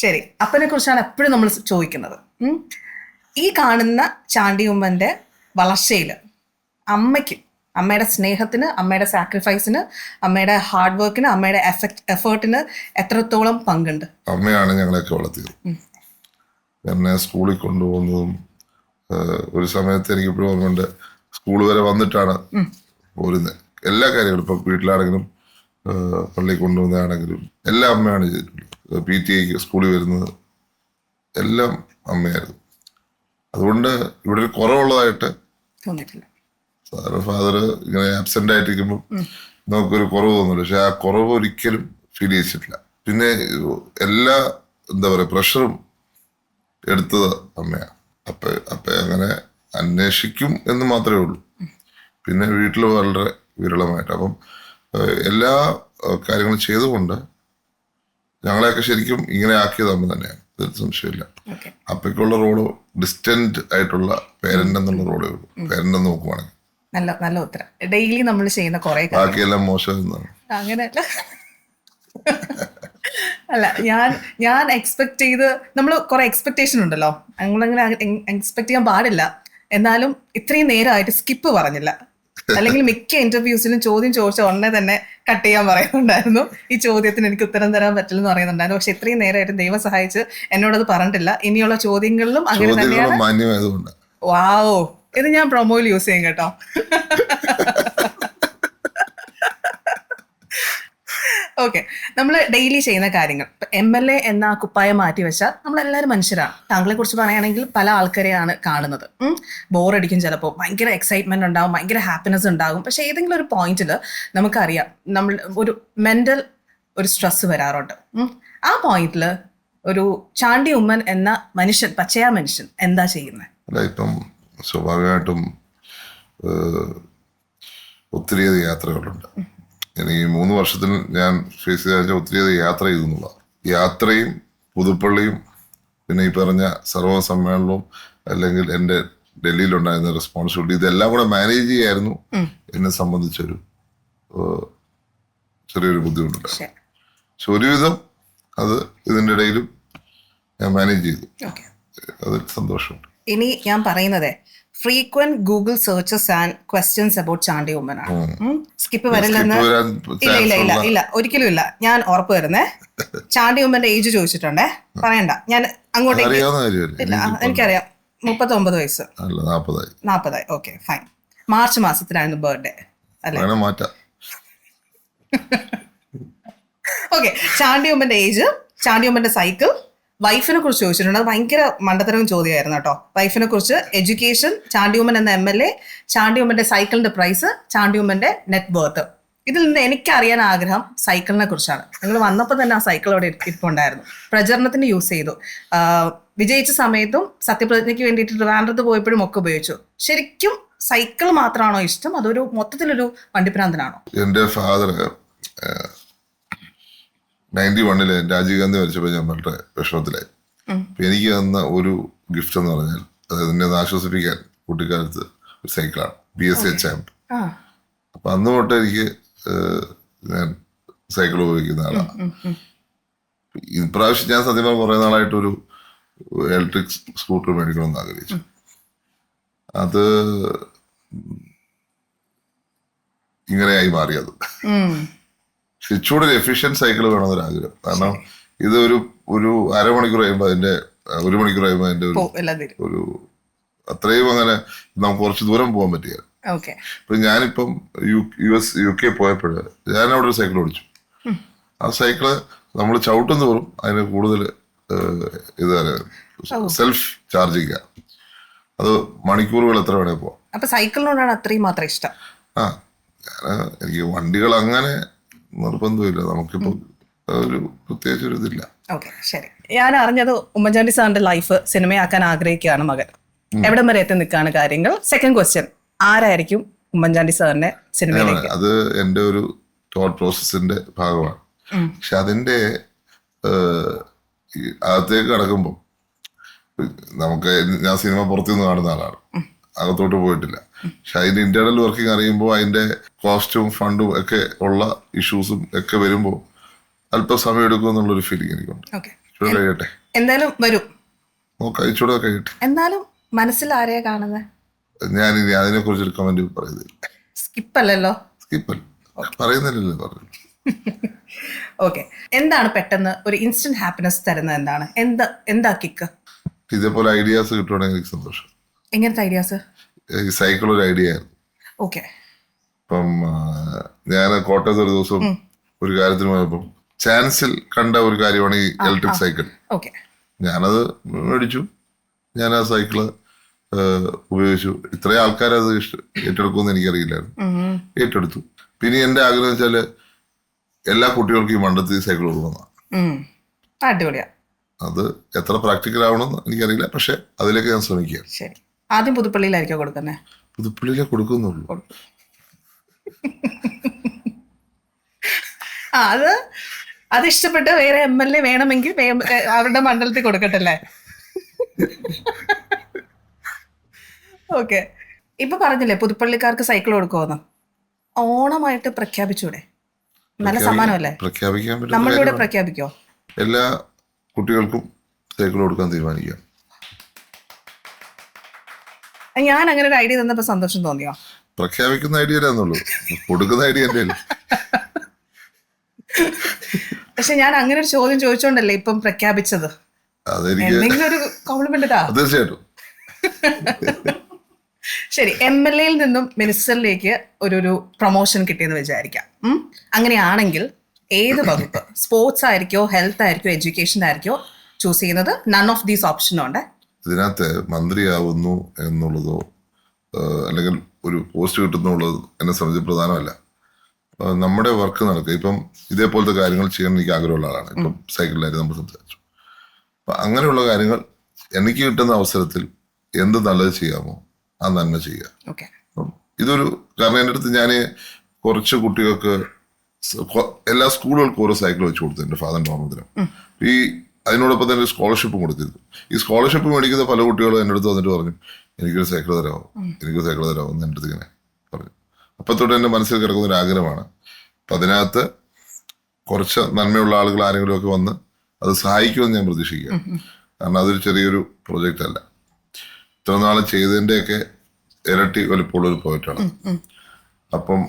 B: ശരി. അപ്പനെ കുറിച്ചാണ് എപ്പോഴും നമ്മൾ ചോദിക്കുന്നത്. ഈ കാണുന്ന ചാണ്ടി ഉമ്മന്റെ വളർച്ചയില് അമ്മയ്ക്ക്, അമ്മയുടെ സ്നേഹത്തിന്, അമ്മയുടെ സാക്രിഫൈസിന്, അമ്മയുടെ ഹാർഡ് വർക്കിന്, അമ്മയുടെ എഫേർട്ടിന് എത്രത്തോളം പങ്കുണ്ട്?
A: അമ്മയാണ് ഞങ്ങളെയൊക്കെ വളർത്തിയത്. എന്നെ സ്കൂളിൽ കൊണ്ടുപോകുന്നതും ഒരു സമയത്ത് എനിക്ക് ഇപ്പോഴും ഓർമ്മയുണ്ട്, സ്കൂൾ വരെ വന്നിട്ടാണ് പോരുന്നത്. എല്ലാ കാര്യങ്ങളും ഇപ്പം വീട്ടിലാണെങ്കിലും പള്ളിയിൽ കൊണ്ടുപോകുന്നതാണെങ്കിലും എല്ലാം അമ്മയാണ് ചെയ്തിട്ടുള്ളത്. PTA സ്കൂളിൽ വരുന്നത് എല്ലാം അമ്മയായിരുന്നു. അതുകൊണ്ട് ഇവിടെ ഒരു കുറവുള്ളതായിട്ട്
B: തോന്നിയിട്ടില്ല.
A: സാധാരണ ഫാദർ ഇങ്ങനെ ആബ്സെന്റ് ആയിട്ടിരിക്കുമ്പോൾ നമുക്കൊരു കുറവ് തോന്നില്ല. പക്ഷെ ആ കുറവ് ഒരിക്കലും ഫീൽ ചെയ്തിട്ടില്ല. പിന്നെ എല്ലാ എന്താ പറയുക പ്രഷറും എടുത്തത് അമ്മയാണ്. അപ്പ അങ്ങനെ അന്വേഷിക്കും എന്ന് മാത്രമേ ഉള്ളൂ. പിന്നെ വീട്ടിൽ വളരെ വിരളമായിട്ട്. അപ്പം എല്ലാ കാര്യങ്ങളും ചെയ്തുകൊണ്ട് ഞങ്ങളെയൊക്കെ ശരിക്കും ഇങ്ങനെ ആക്കിയത് അമ്മ തന്നെയാണ്, സംശയമില്ല. അപ്പയ്ക്കുള്ള റോള് ഡിസ്റ്റന്റ് ആയിട്ടുള്ള പേരന്റ് എന്നുള്ള റോളേ ഉള്ളൂ. പേരന്റ് എന്ന് നോക്കുവാണെങ്കിൽ
B: നല്ല നല്ല ഉത്തരം. ഡെയിലി നമ്മൾ ചെയ്യുന്ന കുറെ
A: ബാക്കിയെല്ലാം മോശം എന്നാണ്.
B: അങ്ങനെയല്ല, അല്ല, ഞാൻ എക്സ്പെക്ട് ചെയ്ത്, നമ്മൾ കുറെ എക്സ്പെക്ടേഷൻ ഉണ്ടല്ലോ, നമ്മളങ്ങനെ എക്സ്പെക്ട് ചെയ്യാൻ പാടില്ല. എന്നാലും ഇത്രയും നേരമായിട്ട് സ്കിപ്പ് പറഞ്ഞില്ല. അല്ലെങ്കിൽ മിക്ക ഇന്റർവ്യൂസിലും ചോദ്യം ചോദിച്ച ഉടനെ തന്നെ കട്ട് ചെയ്യാൻ പറയുന്നുണ്ടായിരുന്നു. ഈ ചോദ്യത്തിന് എനിക്ക് ഉത്തരം തരാൻ പറ്റില്ലെന്ന് പറയുന്നുണ്ടായിരുന്നു. പക്ഷെ ഇത്രയും നേരമായിട്ട് ദൈവം സഹായിച്ച് എന്നോടത് പറഞ്ഞിട്ടില്ല. ഇനിയുള്ള ചോദ്യങ്ങളിലും അങ്ങനെ തന്നെയാണ്. വാവോ, ഇത് ഞാൻ പ്രൊമോയിൽ യൂസ് ചെയ്യും കേട്ടോ. ഓക്കെ, നമ്മൾ ഡെയിലി ചെയ്യുന്ന കാര്യങ്ങൾ, MLA എന്ന കുപ്പായം മാറ്റി വെച്ചാൽ നമ്മളെല്ലാവരും മനുഷ്യരാണ്. താങ്കളെ കുറിച്ച് പറയുകയാണെങ്കിൽ പല ആൾക്കാരെയാണ് കാണുന്നത്. ബോറടിക്കും, ചിലപ്പോൾ ഭയങ്കര എക്സൈറ്റ്മെന്റ് ഉണ്ടാവും, ഭയങ്കര ഹാപ്പിനെസ് ഉണ്ടാകും. പക്ഷെ ഏതെങ്കിലും ഒരു പോയിന്റിൽ നമുക്കറിയാം നമ്മൾ ഒരു മെന്റൽ ഒരു സ്ട്രെസ് വരാറുണ്ട്. ആ പോയിന്റിൽ ഒരു ചാണ്ടി ഉമ്മൻ എന്ന മനുഷ്യൻ, പച്ചയാ മനുഷ്യൻ എന്താ ചെയ്യുന്നത്?
A: ഇപ്പം സ്വാഭാവികമായിട്ടും ഒത്തിരിയധികം യാത്രകളുണ്ട്. ഈ 3 വർഷത്തിൽ ഞാൻ ഫേസ് ചെയ്ത ഒത്തിരിയധികം യാത്ര ചെയ്തു എന്നുള്ള യാത്രയും പുതുപ്പള്ളിയും പിന്നെ ഈ പറഞ്ഞ സർവ്വ സമ്മേളനവും അല്ലെങ്കിൽ എൻ്റെ ഡൽഹിയിലുണ്ടായിരുന്ന റെസ്പോൺസിബിലിറ്റി, ഇതെല്ലാം കൂടെ മാനേജ് ചെയ്യായിരുന്നു എന്നെ സംബന്ധിച്ചൊരു ചെറിയൊരു ബുദ്ധിമുട്ടുണ്ട്. പക്ഷെ ഒരുവിധം അത് ഇതിൻ്റെ ഇടയിലും ഞാൻ മാനേജ് ചെയ്തു. അതിൽ സന്തോഷമുണ്ട്.
B: ഇനി ഞാൻ പറയുന്നത് frequent Google searches and questions about Chandy ഉമ്മനാണ്. സ്കിപ്പ് വരില്ലെന്ന് ഇല്ല ഒരിക്കലും ഇല്ല, ഞാൻ ഉറപ്പ് വരുന്നേ. ചാണ്ടി ഉമ്മന്റെ ഏജ് ചോദിച്ചിട്ടുണ്ടേ, പറയണ്ട, ഞാൻ അങ്ങോട്ടേക്ക്. ഇല്ല, എനിക്കറിയാം, 39 വയസ്സ്. 40. Okay, fine. മാർച്ച് മാസത്തിലായിരുന്നു ബർത്ത്ഡേ അല്ലേ? ഓക്കെ, ചാണ്ടി ഉമ്മന്റെ ഏജ്, ചാണ്ടി ഉമ്മന്റെ സൈക്കിൾ, വൈഫിനെ കുറിച്ച് ചോദിച്ചിട്ടുണ്ട്. അത് ഭയങ്കര മണ്ടത്തരം ചോദ്യമായിരുന്നു കേട്ടോ. വൈഫിനെ കുറിച്ച്, എഡ്യൂക്കേഷൻ, ചാണ്ടി ഉമ്മൻ എന്ന MLA, ചാണ്ടി ഉമ്മന്റെ സൈക്കിളിന്റെ പ്രൈസ്, ചാണ്ടി ഉമ്മന്റെ നെറ്റ് വർത്ത്. ഇതിൽ നിന്ന് എനിക്കറിയാൻ ആഗ്രഹം സൈക്കിളിനെ കുറിച്ചാണ്. നിങ്ങൾ വന്നപ്പോൾ തന്നെ ആ സൈക്കിൾ അവിടെ ഇരിപ്പുണ്ടായിരുന്നു. പ്രചരണത്തിന് യൂസ് ചെയ്തു. വിജയിച്ച സമയത്തും സത്യപ്രതിജ്ഞയ്ക്ക് വേണ്ടിയിട്ട് ട്രിവാൻഡ്രത്ത് പോയപ്പോഴും ഒക്കെ ഉപയോഗിച്ചു. ശരിക്കും സൈക്കിൾ മാത്രമാണോ ഇഷ്ടം, അതൊരു മൊത്തത്തിലൊരു വണ്ടിപ്രാന്തനാണോ?
A: എൻ്റെ ഫാദർ 91 രാജീവ് ഗാന്ധി മരിച്ചപ്പോൾ ഞാൻ വളരെ വിഷമത്തിലായി. എനിക്ക് തന്ന ഒരു ഗിഫ്റ്റ് എന്ന് പറഞ്ഞാൽ, അതായത് എന്നെ ഒന്ന് ആശ്വസിപ്പിക്കാൻ, കുട്ടിക്കാലത്ത് ഒരു സൈക്കിളാണ്, PSA ചാമ്പ്. അപ്പൊ അന്ന് തൊട്ട് എനിക്ക് ഞാൻ സൈക്കിൾ ഉപയോഗിക്കുന്ന ആളാണ്. ഇപ്രാവശ്യം ഞാൻ സത്യം പറഞ്ഞാൽ കുറെ നാളായിട്ടൊരു ഇലക്ട്രിക് സ്കൂട്ടർ മേടിക്കണമെന്ന് ആഗ്രഹിച്ചു. അത് ഇങ്ങനെയായി മാറിയത്. ഇച്ചിരി ഒരു എഫിഷ്യന്റ് സൈക്കിൾ വേണമെന്നൊരാഗ്രഹം. കാരണം ഇത് ഒരു അരമണിക്കൂർ കഴിയുമ്പോൾ അതിന്റെ 1 മണിക്കൂർ കഴിയുമ്പോൾ അതിന്റെ ഒരു അത്രയും അങ്ങനെ നമുക്ക് കുറച്ച് ദൂരം പോകാൻ പറ്റിയ. ഇപ്പൊ ഞാനിപ്പം UK പോയപ്പോൾ ഞാൻ അവിടെ ഒരു സൈക്കിൾ ഓടിച്ചു. ആ സൈക്കിള് നമ്മൾ ചവിട്ടും തോറും അതിന് കൂടുതൽ ഇത് സെൽഫ് ചാർജിങ്. അത് മണിക്കൂറുകൾ എത്ര വേണേ പോവാം.
B: അപ്പൊ സൈക്കിളിനോടാണ് അത്രയും മാത്രം ഇഷ്ടം.
A: എനിക്ക് വണ്ടികൾ അങ്ങനെ നിർബന്ധമില്ല. നമുക്കിപ്പോ ഒരു പ്രത്യേകിച്ച് ഒരു ഇതില്ല.
B: ഓക്കെ, ശരി. ഞാൻ അറിഞ്ഞത് ഉമ്മൻചാണ്ടി സാറിന്റെ ലൈഫ് സിനിമയാക്കാൻ ആഗ്രഹിക്കുകയാണ് മകൻ. എവിടം വരെ എത്തി നിൽക്കുകയാണ് കാര്യങ്ങൾ? സെക്കൻഡ് ക്വസ്റ്റ്യൻ, ആരായിരിക്കും ഉമ്മൻചാണ്ടി സാറിന്റെ സിനിമയിലേക്ക്?
A: അത് എന്റെ ഒരു തോട്ട് പ്രോസസ്സിന്റെ ഭാഗമാണ്. പക്ഷെ അതിന്റെ അകത്തേക്ക് കടക്കുമ്പോൾ നമുക്ക്, ഞാൻ സിനിമ പുറത്തുനിന്ന് കാണുന്ന ആളാണ്, അകത്തോട്ട് പോയിട്ടില്ല. പക്ഷെ അതിന്റെ ഇന്റേണൽ വർക്കിംഗ് അറിയുമ്പോൾ അതിന്റെ കോസ്റ്റും ഫണ്ടും ഒക്കെ ഉള്ള ഇഷ്യൂസും ഒക്കെ വരുമ്പോൾ അല്പം സമയം എടുക്കും എന്നുള്ളൊരു ഫീലിംഗ് എനിക്കുണ്ട്. കഴിയട്ടെ,
B: എന്തായാലും വരും,
A: നോക്കാം, ഇച്ചൂടെ കഴിയട്ടെ.
B: എന്നാലും മനസ്സിൽ ആരെയാ കാണുന്നത്?
A: ഞാൻ ഇനി അതിനെ കുറിച്ചൊരു കമന്റ് പറയുന്നില്ല.
B: സ്കിപ്പല്ലല്ലോ?
A: സ്കിപ്പല്ല, പറയുന്നില്ലല്ലോ പറഞ്ഞു.
B: ഓക്കെ, എന്താണ് പെട്ടെന്ന് ഒരു ഇൻസ്റ്റന്റ് ഹാപ്പിനെസ് തരുന്നത്? എന്താണ്, എന്താ കിക്ക്?
A: ഇതേപോലെ ഐഡിയാസ് കിട്ടുവാണെങ്കിൽ എനിക്ക് സന്തോഷം.
B: എങ്ങനത്തെ ഐഡിയാസ്?
A: ഈ സൈക്കിൾ ഒരു ഐഡിയ ആയിരുന്നു.
B: ഓക്കെ.
A: ഇപ്പം ഞാൻ കോട്ടയത്ത് ഒരു ദിവസം ഒരു കാര്യത്തിന് പോയപ്പോൾ ചാൻസിൽ കണ്ട ഒരു കാര്യമാണ് ഈ ഇലക്ട്രിക് സൈക്കിൾ. ഞാനത് മേടിച്ചു. ഞാൻ ആ സൈക്കിള് ഉപയോഗിച്ചു. ഇത്രയും ആൾക്കാരത് ഏറ്റെടുക്കുമെന്ന് എനിക്കറിയില്ലായിരുന്നു. ഏറ്റെടുത്തു. പിന്നെ എന്റെ ആഗ്രഹം വെച്ചാല് എല്ലാ കുട്ടികൾക്കും ഈ മണ്ടത്തിൽ സൈക്കിൾ കൊടുക്കുന്നതാണ്.
B: അടിപൊളിയാ.
A: അത് എത്ര പ്രാക്ടിക്കൽ ആവണമെന്ന് എനിക്കറിയില്ല, പക്ഷെ അതിലേക്ക് ഞാൻ ശ്രമിക്കുക.
B: ശരി, ആദ്യം പുതുപ്പള്ളിയിലായിരിക്കും കൊടുക്കുന്നത്?
A: പുതുപ്പള്ളിയിലേ കൊടുക്കുന്നുള്ളൂ.
B: അത് ഇഷ്ടപ്പെട്ട് വേറെ MLA വേണമെങ്കിൽ അവരുടെ മണ്ഡലത്തിൽ കൊടുക്കട്ടല്ലേ? ഓക്കെ, ഇപ്പൊ പറഞ്ഞില്ലേ പുതുപ്പള്ളിക്കാർക്ക് സൈക്കിൾ കൊടുക്കുമെന്ന്. ഓണമായിട്ട് പ്രഖ്യാപിച്ചൂടെ? നല്ല സമ്മാനമല്ലേ?
A: പ്രഖ്യാപിക്കാൻ പറ്റും.
B: നമ്മളിവിടെ പ്രഖ്യാപിക്കോ?
A: എല്ലാ കുട്ടികൾക്കും സൈക്കിൾ കൊടുക്കാൻ തീരുമാനിക്കാം.
B: ഞാൻ അങ്ങനെ ഒരു ഐഡിയ തന്നപ്പോ സന്തോഷം തോന്നിയോ?
A: പ്രഖ്യാപിക്കുന്ന ഐഡിയ എന്നുള്ളൂ, കൊടുക്കുന്ന ഐഡിയ എന്റെ.
B: പക്ഷെ ഞാൻ അങ്ങനെ ഒരു ചോദ്യം ചോദിച്ചോണ്ടല്ലേ ഇപ്പം പ്രഖ്യാപിച്ചത്. എന്തെങ്കിലും ഒരു കോംപ്ലിമെന്റ് താ.
A: തീർച്ചയായിട്ടും.
B: ശരി, MLAയിൽ നിന്നും മിനിസ്റ്ററിലേക്ക് ഒരു പ്രൊമോഷൻ കിട്ടിയെന്ന് വിചാരിക്കാം. അങ്ങനെയാണെങ്കിൽ ഏത് വകുപ്പ്? സ്പോർട്സ് ആയിരിക്കോ, ഹെൽത്ത് ആയിരിക്കോ, എഡ്യൂക്കേഷൻ ആയിരിക്കോ ചൂസ് ചെയ്യുന്നത്? നൺ ഓഫ് ദീസ് ഓപ്ഷനും ഉണ്ട്.
A: ഇതിനകത്ത് മന്ത്രിയാവുന്നു എന്നുള്ളതോ അല്ലെങ്കിൽ ഒരു പോസ്റ്റ് കിട്ടുന്നുള്ളത് എന്നെ സംബന്ധിച്ച് പ്രധാനമല്ല. നമ്മുടെ വർക്ക് നടക്കുക. ഇപ്പം ഇതേപോലത്തെ കാര്യങ്ങൾ ചെയ്യാൻ എനിക്ക് ആഗ്രഹമുള്ള ആളാണ്. ഇപ്പം സൈക്കിളിലായിട്ട് നമ്മൾ സംസാരിച്ചു. അപ്പം അങ്ങനെയുള്ള കാര്യങ്ങൾ എനിക്ക് കിട്ടുന്ന അവസരത്തിൽ എന്ത് നല്ലത് ചെയ്യാമോ ആ നന്മ ചെയ്യുക. അപ്പം ഇതൊരു, കാരണം എൻ്റെ അടുത്ത് ഞാൻ കുറച്ച് കുട്ടികൾക്ക് എല്ലാ സ്കൂളുകൾക്കും ഓരോ സൈക്കിൾ വെച്ച് കൊടുത്തു എൻ്റെ ഫാദറിൻ്റെ ഓർമ്മദിനം. ഈ അതിനോടൊപ്പം തന്നെ സ്കോളർഷിപ്പും കൊടുത്തിരുന്നു. ഈ സ്കോളർഷിപ്പ് മേടിക്കുന്ന പല കുട്ടികളും എൻ്റെ അടുത്ത് വന്നിട്ട് പറഞ്ഞു, എനിക്കൊരു സൈക്കിൾ തരാമോ എന്ന് എൻ്റെ അടുത്ത് ഇങ്ങനെ പറഞ്ഞു. അപ്പം തൊട്ട് എൻ്റെ മനസ്സിൽ കിടക്കുന്ന ഒരു ആഗ്രഹമാണ്. അപ്പം അതിനകത്ത് കുറച്ച് നന്മയുള്ള ആളുകൾ ആരെങ്കിലും ഒക്കെ വന്ന് അത് സഹായിക്കുമെന്ന് ഞാൻ പ്രതീക്ഷിക്കുക. കാരണം അതൊരു ചെറിയൊരു പ്രൊജക്റ്റ് അല്ല. ഇത്ര നാളെ ചെയ്തതിൻ്റെയൊക്കെ ഇരട്ടി വലിപ്പമുള്ളൊരു പ്രോജക്റ്റാണ്. അപ്പം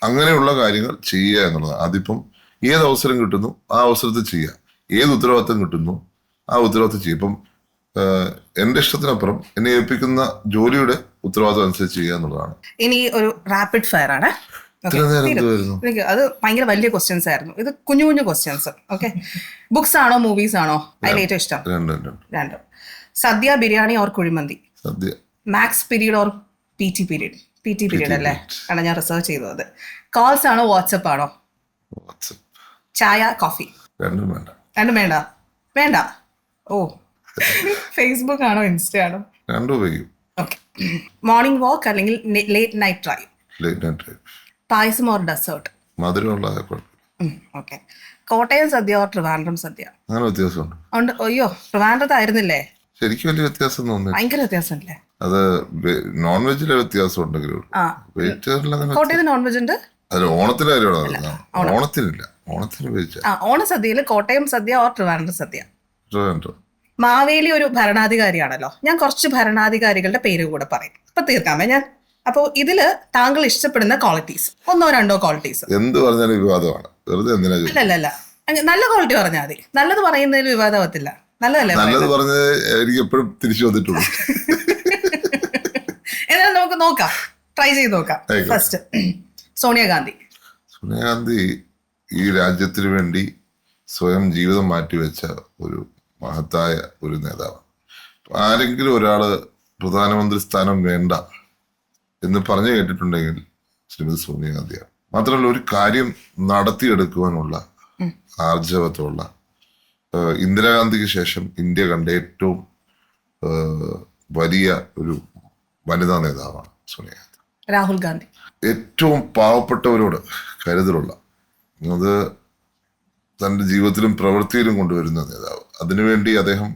A: അങ്ങനെയുള്ള കാര്യങ്ങൾ ചെയ്യുക എന്നുള്ളത്. അതിപ്പം ഏത് അവസരം കിട്ടുന്നു ആ അവസരത്തിൽ ചെയ്യുക. ഏത് ഉത്തരവാദിത്തം കിട്ടുന്നു ആ ഉത്തരവാദിത്തം ചെയ്യുക. ഇപ്പം എന്റെ ഇഷ്ടത്തിനപ്പുറം എന്നെ ഏൽപ്പിക്കുന്ന ജോലിയുടെ ഉത്തരവാദിത്തം അനുസരിച്ച് ചെയ്യുക എന്നുള്ളതാണ്.
B: ഇനി ഒരു റാപ്പിഡ് ഫയർ ആണ്. അത് ഭയങ്കര വലിയ ക്വസ്റ്റ്യൻസ് ആയിരുന്നു. ഇത് കുഞ്ഞു കുഞ്ഞു ക്വസ്റ്റ്യൻസ്. ഓക്കെ, ബുക്സ് ആണോ മൂവീസ് ആണോ അതിൽ ഏറ്റവും ഇഷ്ടം? രണ്ടും. Sadya, biryani or kuzhimandi?
A: Sadya.
B: Maths period or PT period? PT period അല്ലേ? കാരണം ഞാൻ റിസർച്ച് ചെയ്തത്. കോൾസ് ആണോ വാട്സപ്പ് ആണോ? ചായ, കോഫി? രണ്ടും വേണ്ട. ഓ, ഫേസ്ബുക്ക് ആണോ ഇൻസ്റ്റ ആണോ? ഓക്കെ. മോർണിംഗ് വാക്ക് അല്ലെങ്കിൽ late night drive? Payasam or dessert? Okay. Kottayam sadya or Trivandrum sadya?
A: അങ്ങനെ വ്യത്യാസമുണ്ട്.
B: അയ്യോ, ട്രിവാൻഡ്രത്തായിരുന്നില്ലേ?
A: ശരിക്കും വലിയ വ്യത്യാസം തോന്നുന്നു.
B: ഭയങ്കര വ്യത്യാസമല്ലേ?
A: അത് നോൺ വെജിലെ വ്യത്യാസം ഉണ്ടെങ്കിലും
B: ആ
A: വെജിറ്റേറിയൻ അങ്ങനെ
B: കോട്ടയത്ത് നോൺ വെജ് ഉണ്ട്.
A: അത് ഓണത്തിന്റെ കാര്യമാണ് പറഞ്ഞത്. ഓണത്തിനില്ല. ഓണത്തിന് വെച്ച
B: ഓണസദ്യയിൽ കോട്ടയം സദ്യ ഓർ ട്രിവാൻഡ്രം സദ്യ.
A: ട്രിവാൻഡ്രം.
B: മാവേലി ഒരു ഭരണാധികാരിയാണല്ലോ. ഞാൻ കുറച്ച് ഭരണാധികാരികളുടെ പേര് കൂടെ പറയും, അപ്പൊ തീർക്കാമേ ഞാൻ. അപ്പോൾ ഇതില് താങ്കൾ ഇഷ്ടപ്പെടുന്ന ക്വാളിറ്റീസ്, 1-2 ക്വാളിറ്റീസ്.
A: എന്ത് പറഞ്ഞാലും വിവാദമാണ്. വെറുതെ എന്തിനാ
B: അല്ലല്ല, നല്ല ക്വാളിറ്റി പറഞ്ഞാൽ മതി. നല്ലത് പറയുന്നതിൽ വിവാദമാവത്തില്ല. നല്ലതല്ലേ?
A: നല്ലത് പറഞ്ഞത് എനിക്ക് എപ്പോഴും തിരിച്ചു വന്നിട്ടുള്ളൂ.
B: എന്നാലും നമുക്ക് നോക്കാം, ട്രൈ ചെയ്ത് നോക്കാം. ഫസ്റ്റ് സോണിയാഗാന്ധി.
A: സോണിയാഗാന്ധി ഈ രാജ്യത്തിന് വേണ്ടി സ്വയം ജീവിതം മാറ്റിവെച്ച ഒരു മഹത്തായ ഒരു നേതാവ്. ആരെങ്കിലും ഒരാള് പ്രധാനമന്ത്രി സ്ഥാനം വേണ്ട എന്ന് പറഞ്ഞു കേട്ടിട്ടുണ്ടെങ്കിൽ ശ്രീമതി സോണിയാഗാന്ധിയാണ്. മാത്രമല്ല, ഒരു കാര്യം നടത്തിയെടുക്കുവാനുള്ള ആർജവത്തുള്ള, ഇന്ദിരാഗാന്ധിക്ക് ശേഷം ഇന്ത്യ കണ്ട ഏറ്റവും വലിയ ഒരു വനിതാ നേതാവാണ് സോണിയാഗാന്ധി.
B: രാഹുൽ ഗാന്ധി. ഏറ്റവും
A: പാവപ്പെട്ടവരോട് കരുതലുള്ള, അത് തൻ്റെ ജീവിതത്തിലും പ്രവൃത്തിയിലും കൊണ്ടുവരുന്ന നേതാവ്. അതിനുവേണ്ടി അദ്ദേഹം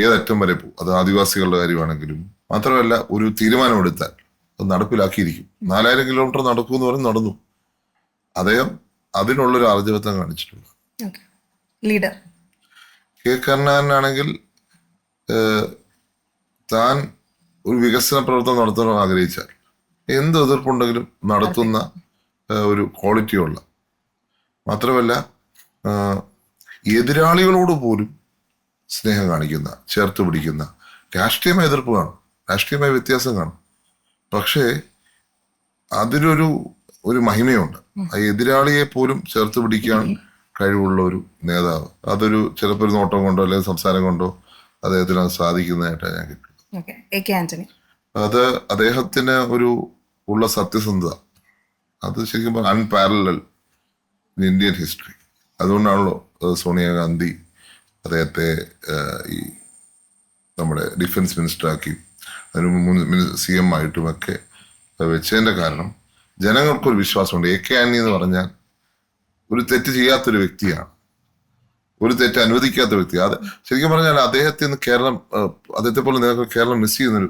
A: ഏതറ്റം വരെ പോകും. അത് ആദിവാസികളുടെ കാര്യമാണെങ്കിലും. മാത്രമല്ല, ഒരു തീരുമാനമെടുത്താൽ അത് നടപ്പിലാക്കിയിരിക്കും. 4000 കിലോമീറ്റർ നടക്കുമെന്ന് പറഞ്ഞ് നടന്നു. അദ്ദേഹം അതിനുള്ളൊരു ആർജവത്വം കാണിച്ചിട്ടുണ്ട്.
B: ലീഡർ
A: കെ കരുണാകരനാണെങ്കിൽ താൻ ഒരു വികസന പ്രവർത്തനം നടത്താൻ ആഗ്രഹിച്ചാൽ എന്ത് എതിർപ്പുണ്ടെങ്കിലും നടത്തുന്ന ഒരു ക്വാളിറ്റിയുള്ള, മാത്രമല്ല എതിരാളികളോട് പോലും സ്നേഹം കാണിക്കുന്ന, ചേർത്ത് പിടിക്കുന്ന, രാഷ്ട്രീയമായ എതിർപ്പ് കാണും, രാഷ്ട്രീയമായ വ്യത്യാസം കാണും, പക്ഷേ അതിനൊരു മഹിമയുണ്ട്. ആ എതിരാളിയെ പോലും ചേർത്ത് പിടിക്കാൻ കഴിവുള്ള ഒരു നേതാവ്. അതൊരു ചിലപ്പോൾ ഒരു നോട്ടം കൊണ്ടോ അല്ലെങ്കിൽ സംസാരം കൊണ്ടോ അദ്ദേഹത്തിന് അത് സാധിക്കുന്നതായിട്ടാണ് ഞാൻ കിട്ടുന്നത്. അത് അദ്ദേഹത്തിന് ഉള്ള സത്യസന്ധത, അത് ശരിക്കും പറഞ്ഞാൽ അൺപാരലൽ ഇൻ ഇന്ത്യൻ ഹിസ്റ്ററി. അതുകൊണ്ടാണല്ലോ സോണിയാഗാന്ധി അദ്ദേഹത്തെ ഈ നമ്മുടെ ഡിഫൻസ് മിനിസ്റ്ററാക്കി അതിന് CM ആയിട്ടുമൊക്കെ വെച്ചതിൻ്റെ കാരണം ജനങ്ങൾക്കൊരു വിശ്വാസമുണ്ട്. AK ആന്റണി എന്ന് പറഞ്ഞാൽ ഒരു തെറ്റ് ചെയ്യാത്തൊരു വ്യക്തിയാണ്, ഒരു തെറ്റ് അനുവദിക്കാത്ത വ്യക്തി. അത് ശരിക്കും പറഞ്ഞാൽ അദ്ദേഹത്തെ പോലെ നിങ്ങൾക്ക് കേരളം മിസ് ചെയ്യുന്നൊരു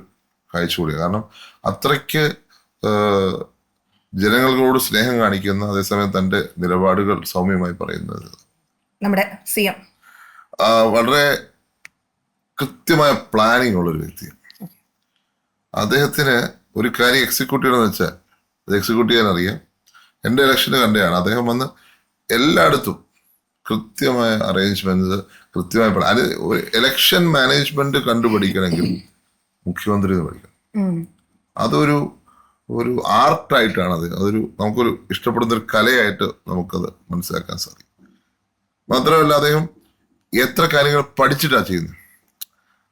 A: കാഴ്ച കൂടിയാണ്. കാരണം അത്രയ്ക്ക് ജനങ്ങളോട് സ്നേഹം കാണിക്കുന്ന, അതേസമയം തൻ്റെ നിലപാടുകൾ സൗമ്യമായി പറയുന്നത്.
B: നമ്മുടെ CM
A: വളരെ കൃത്യമായ പ്ലാനിങ് ഉള്ളൊരു വ്യക്തിയാണ്. അദ്ദേഹത്തിന് ഒരു കാര്യം എക്സിക്യൂട്ട് ചെയ്യണമെന്ന് വെച്ചാൽ അത് എക്സിക്യൂട്ട് ചെയ്യാൻ അറിയാം. എൻ്റെ ഇലക്ഷന് കണ്ടെയാണ് അദ്ദേഹം വന്ന് എല്ലായിടത്തും കൃത്യമായ അറേഞ്ച്മെന്റ്, കൃത്യമായ അത് ഒരു ഇലക്ഷൻ മാനേജ്മെന്റ് കണ്ടുപിടിക്കണമെങ്കിൽ മുഖ്യമന്ത്രി പഠിക്കണം. അതൊരു ആർട്ടായിട്ടാണ് അത്. നമുക്കൊരു ഇഷ്ടപ്പെടുന്ന ഒരു കലയായിട്ട് നമുക്കത് മനസ്സിലാക്കാൻ സാധിക്കും. മാത്രമല്ല, അദ്ദേഹം എത്ര കാര്യങ്ങൾ പഠിച്ചിട്ടാണ് ചെയ്യുന്നത്.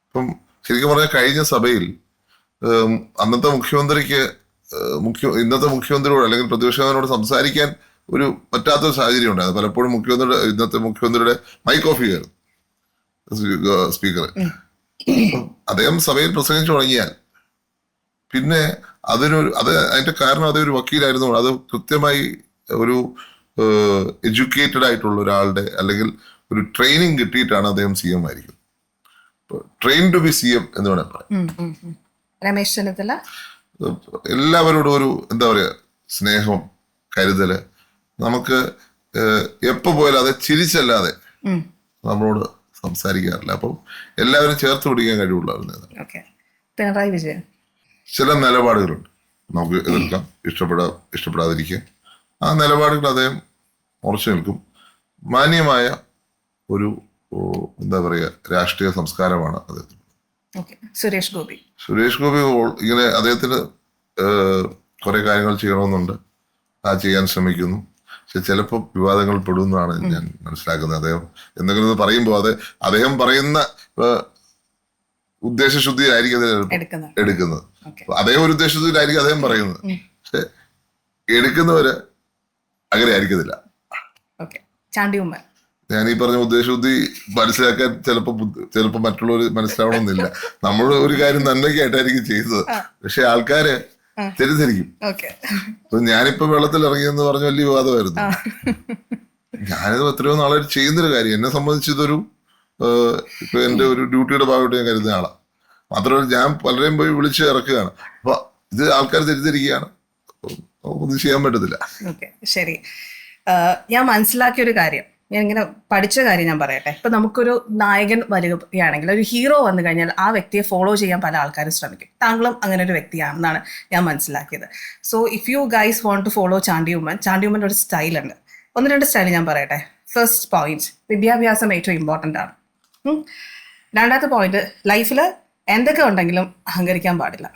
A: ഇപ്പം ശരിക്കും പറഞ്ഞാൽ കഴിഞ്ഞ സഭയിൽ അന്നത്തെ മുഖ്യമന്ത്രിക്ക് ഇന്നത്തെ മുഖ്യമന്ത്രിയോട് അല്ലെങ്കിൽ പ്രതിപക്ഷനോട് സംസാരിക്കാൻ ഒരു പറ്റാത്തൊരു സാഹചര്യം ഉണ്ടായത്. പലപ്പോഴും ഇന്നത്തെ മുഖ്യമന്ത്രിയുടെ മൈക്ക് ഓഫ് ചെയ്യുമായിരുന്നു സ്പീക്കർ. അദ്ദേഹം സഭയിൽ പ്രസംഗിച്ചു തുടങ്ങിയാൽ പിന്നെ അതിന്റെ കാരണം അതൊരു വക്കീലായിരുന്നു. അത് കൃത്യമായി ഒരു എഡ്യൂക്കേറ്റഡ് ആയിട്ടുള്ള ഒരാളുടെ അല്ലെങ്കിൽ ഒരു ട്രെയിനിങ് കിട്ടിയിട്ടാണ് അദ്ദേഹം CM ആയിരിക്കുന്നത്. ട്രെയിൻ ടു ബി CM എന്ന് വേണേൽ പറയാം.
B: രമേശ് ചെന്നിത്തല
A: എല്ലാവരോടും ഒരു എന്താ പറയാ സ്നേഹം, കരുതല്. നമുക്ക് എപ്പോ പോയാലും അത് ചിരിച്ചല്ലാതെ നമ്മളോട് സംസാരിക്കാറില്ല. അപ്പം എല്ലാവരും ചേർത്ത് പിടിക്കാൻ കഴിവുള്ളവർ.
B: പിണറായി വിജയൻ
A: ചില നിലപാടുകളുണ്ട്, നമുക്ക് എതിർക്കാം, ഇഷ്ടപ്പെടാതിരിക്കാം. ആ നിലപാടുകൾ അദ്ദേഹം ഉറച്ചു നിൽക്കും. മാന്യമായ ഒരു എന്താ പറയുക രാഷ്ട്രീയ സംസ്കാരമാണ് അദ്ദേഹത്തിന്.
B: സുരേഷ് ഗോപി
A: ഇങ്ങനെ അദ്ദേഹത്തിന് കുറെ കാര്യങ്ങൾ ചെയ്യണമെന്നുണ്ട്, ചെയ്യാൻ ശ്രമിക്കുന്നു. പക്ഷെ ചിലപ്പോൾ വിവാദങ്ങൾ പെടുന്നതാണ് ഞാൻ മനസ്സിലാക്കുന്നത്. അദ്ദേഹം എന്തെങ്കിലും പറയുമ്പോൾ അദ്ദേഹം പറയുന്ന ഉദ്ദേശശുദ്ധിയിലായിരിക്കും എടുക്കുന്നത്. അദ്ദേഹം ഒരു ഉദ്ദേശശുദ്ധിയിലായിരിക്കും അദ്ദേഹം പറയുന്നത്, പക്ഷെ എടുക്കുന്നവര് അങ്ങനെ ആയിരിക്കത്തില്ല. ഞാൻ ഈ പറഞ്ഞ ഉദ്ദേശശുദ്ധി മനസ്സിലാക്കാൻ ചിലപ്പോൾ മറ്റുള്ളവർ മനസ്സിലാവണമെന്നില്ല. നമ്മൾ ഒരു കാര്യം നന്മയ്ക്കായിട്ടായിരിക്കും ചെയ്തത്, പക്ഷെ ആൾക്കാര് തെറ്റിദ്ധരിക്കും. ഞാനിപ്പോ വെള്ളത്തിൽ ഇറങ്ങിയെന്ന് പറഞ്ഞ വലിയ വിവാദമായിരുന്നു. ഞാനിത് എത്രയോ നാളായിട്ട് ചെയ്യുന്നൊരു കാര്യം. എന്നെ സംബന്ധിച്ച് ഇതൊരു ഇപ്പൊ എൻ്റെ ഒരു ഡ്യൂട്ടിയുടെ ഭാഗമായിട്ട് ഞാൻ കരുതുന്ന ആളാണ്. മാത്രമല്ല ഞാൻ പലരെയും പോയി വിളിച്ച് ഇറക്കുകയാണ്. അപ്പൊ ഇത് ആൾക്കാർ തെറ്റിദ്ധരിക്കുകയാണ്, ഒന്നും ചെയ്യാൻ പറ്റത്തില്ല.
B: ഓക്കെ, ശരി. ഞാൻ മനസ്സിലാക്കിയ ഒരു കാര്യം, ഞാൻ ഇങ്ങനെ പഠിച്ച കാര്യം ഞാൻ പറയട്ടെ. ഇപ്പൊ നമുക്കൊരു നായകൻ വരികയാണെങ്കിൽ, ഒരു ഹീറോ വന്നു കഴിഞ്ഞാൽ ആ വ്യക്തിയെ ഫോളോ ചെയ്യാൻ പല ആൾക്കാരും ശ്രമിക്കും. താങ്കളും അങ്ങനെ ഒരു വ്യക്തിയാണെന്നാണ് ഞാൻ മനസ്സിലാക്കിയത്. So if you guys want to follow Chandy ഉമ്മൻ്റെ ഒരു സ്റ്റൈലുണ്ട്. 1-2 സ്റ്റൈൽ ഞാൻ പറയട്ടെ. ഫസ്റ്റ് പോയിന്റ്, വിദ്യാഭ്യാസം ഏറ്റവും ഇമ്പോർട്ടൻ്റ് ആണ്. രണ്ടാമത്തെ പോയിന്റ്, ലൈഫിൽ എന്തൊക്കെ ഉണ്ടെങ്കിലും അഹങ്കരിക്കാൻ പാടില്ല.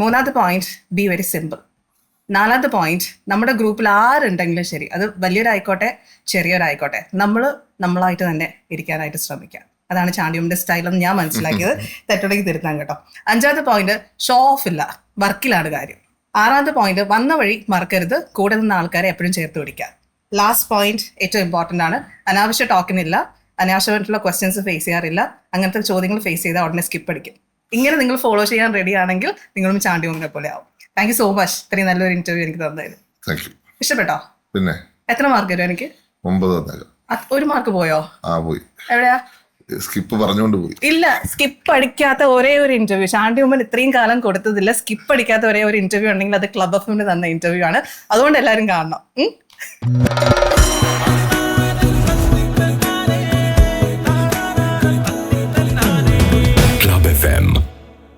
B: മൂന്നാമത്തെ പോയിന്റ്, ബി വെരി സിമ്പിൾ. നാലാമത്തെ പോയിന്റ്, നമ്മുടെ ഗ്രൂപ്പിൽ ആരുണ്ടെങ്കിലും ശരി, അത് വലിയൊരായിക്കോട്ടെ ചെറിയൊരായിക്കോട്ടെ, നമ്മളായിട്ട് തന്നെ ഇരിക്കാനായിട്ട് ശ്രമിക്കാം. അതാണ് ചാണ്ടിയമ്മൻ്റെ സ്റ്റൈലെന്ന് ഞാൻ മനസ്സിലാക്കിയത്. തെറ്റുണ്ടെങ്കിൽ തിരുത്താൻ കേട്ടോ. അഞ്ചാമത്തെ പോയിന്റ്, ഷോ ഓഫ് ഇല്ല, വർക്കിലാണ് കാര്യം. ആറാമത്തെ പോയിന്റ്, വന്ന വഴി മറക്കരുത്, കൂടെ നിന്ന ആൾക്കാരെ എപ്പോഴും ചേർത്ത് പിടിക്കുക. ലാസ്റ്റ് പോയിന്റ് ഏറ്റവും ഇമ്പോർട്ടൻ്റ് ആണ്, അനാവശ്യ ടോക്കിനില്ല, അനാവശ്യമായിട്ടുള്ള ക്വസ്റ്റ്യൻസ് ഫേസ് ചെയ്യാറില്ല, അങ്ങനത്തെ ചോദ്യങ്ങൾ ഫേസ് ചെയ്താൽ ഉടനെ സ്കിപ്പ് അടിക്കും. ഇങ്ങനെ നിങ്ങൾ ഫോളോ ചെയ്യാൻ റെഡി ആണെങ്കിൽ നിങ്ങളും ചാണ്ടിയമ്മനെ പോലെ ആവും. താങ്ക് യു സോ മച്ച്, ഇത്രയും നല്ലൊരു ഇന്റർവ്യൂ എനിക്ക് തന്നതിന്. ഇഷ്ടപ്പെട്ടോ?
A: പിന്നെ
B: എത്ര മാർക്ക് തരും എനിക്ക്?
A: 9.
B: ഒരു മാർക്ക് പോയോ?
A: പോയി.
B: എവിടെയാ?
A: സ്കിപ്പ് പറഞ്ഞുകൊണ്ട് പോയി.
B: ഇല്ല, സ്കിപ്പ് അടിക്കാത്ത ഒരേ ഒരു ഇന്റർവ്യൂ ചാണ്ടി ഉമ്മൻ ഇത്രയും കാലം കൊടുത്തതില്ല. സ്കിപ്പ് അടിക്കാത്ത ഒരേ ഒരു ഇന്റർവ്യൂ ഉണ്ടെങ്കിൽ അത് ക്ലബ് എഫ്എമ്മിന് തന്ന ഇന്റർവ്യൂ ആണ്. അതുകൊണ്ട് എല്ലാവരും കാണണം.